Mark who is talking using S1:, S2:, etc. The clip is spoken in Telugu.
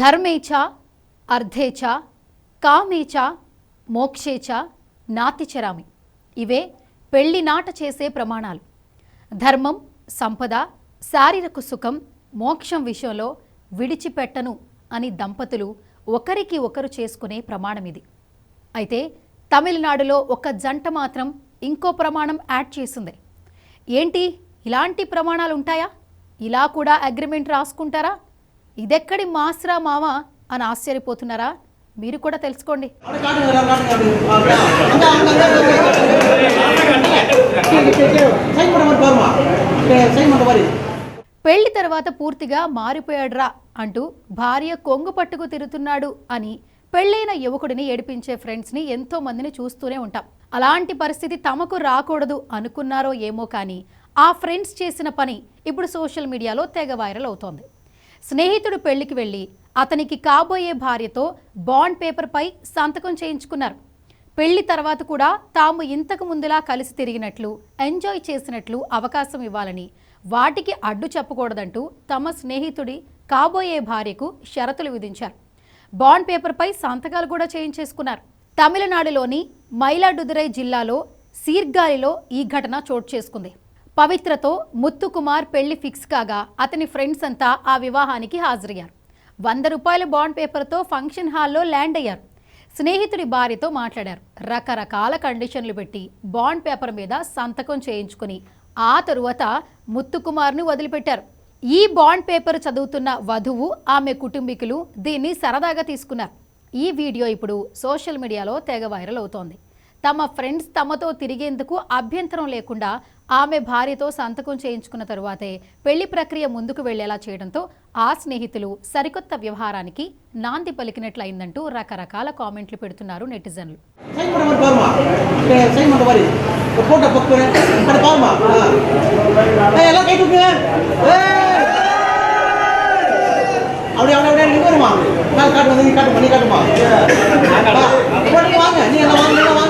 S1: ధర్మేచ అర్థేచ కామేచ మోక్షేచ నాతిచరామి. ఇవే పెళ్లి నాట చేసే ప్రమాణాలు. ధర్మం, సంపద, శారీరక సుఖం, మోక్షం విషయంలో విడిచిపెట్టను అని దంపతులు ఒకరికి ఒకరు చేసుకునే ప్రమాణం ఇది. అయితే తమిళనాడులో ఒక జంట మాత్రం ఇంకో ప్రమాణం యాడ్ చేసింది. ఏంటి, ఇలాంటి ప్రమాణాలు ఉంటాయా? ఇలా కూడా అగ్రిమెంట్ రాసుకుంటారా? ఇదెక్కడి మాస్రా మామ అని ఆశ్చర్యపోతున్నారా? మీరు కూడా తెలుసుకోండి. పెళ్లి తర్వాత పూర్తిగా మారిపోయాడ్రా అంటూ భార్య కొంగు పట్టుకు తిరుగుతున్నాడు అని పెళ్లైన యువకుడిని ఏడిపించే ఫ్రెండ్స్ని ఎంతో మందిని చూస్తూనే ఉంటాం. అలాంటి పరిస్థితి తమకు రాకూడదు అనుకున్నారో ఏమో కానీ ఆ ఫ్రెండ్స్ చేసిన పని ఇప్పుడు సోషల్ మీడియాలో తెగ వైరల్ అవుతోంది. స్నేహితుడు పెళ్లికి వెళ్ళి అతనికి కాబోయే భార్యతో బాండ్ పేపర్పై సంతకం చేయించుకున్నారు. పెళ్లి తర్వాత కూడా తాము ఇంతకు ముందులా కలిసి తిరిగినట్లు, ఎంజాయ్ చేసినట్లు అవకాశం ఇవ్వాలని, వాటికి అడ్డు చెప్పకూడదంటూ తమ స్నేహితుడి కాబోయే భార్యకు షరతులు విధించారు. బాండ్ పేపర్పై సంతకాలు కూడా చేయించేసుకున్నారు. తమిళనాడులోని మయిలాడుదురై జిల్లాలో సీర్గాలిలో ఈ ఘటన చోటు చేసుకుంది. పవిత్రతో ముత్తుకుమార్ పెళ్లి ఫిక్స్ కాగా అతని ఫ్రెండ్స్ అంతా ఆ వివాహానికి హాజరయ్యారు. 100 రూపాయల బాండ్ పేపర్తో ఫంక్షన్ హాల్లో ల్యాండ్ అయ్యారు. స్నేహితుడి భార్యతో మాట్లాడారు. రకరకాల కండిషన్లు పెట్టి బాండ్ పేపర్ మీద సంతకం చేయించుకుని ఆ తరువాత ముత్తుకుమార్ను వదిలిపెట్టారు. ఈ బాండ్ పేపర్ చదువుతున్న వధువు, ఆమె కుటుంబీకులు దీన్ని సరదాగా తీసుకున్నారు. ఈ వీడియో ఇప్పుడు సోషల్ మీడియాలో తెగ వైరల్ అవుతోంది. తమ ఫ్రెండ్స్ తమతో తిరిగేందుకు అభ్యంతరం లేకుండా ఆమె భార్యతో సంతకం చేయించుకున్న తరువాతే పెళ్లి ప్రక్రియ ముందుకు వెళ్లేలా చేయడంతో ఆ స్నేహితులు సరికొత్త వ్యవహారానికి నాంది పలికినట్లయిందంటూ రకరకాల కామెంట్లు పెడుతున్నారు నెటిజన్లు.
S2: அப்படி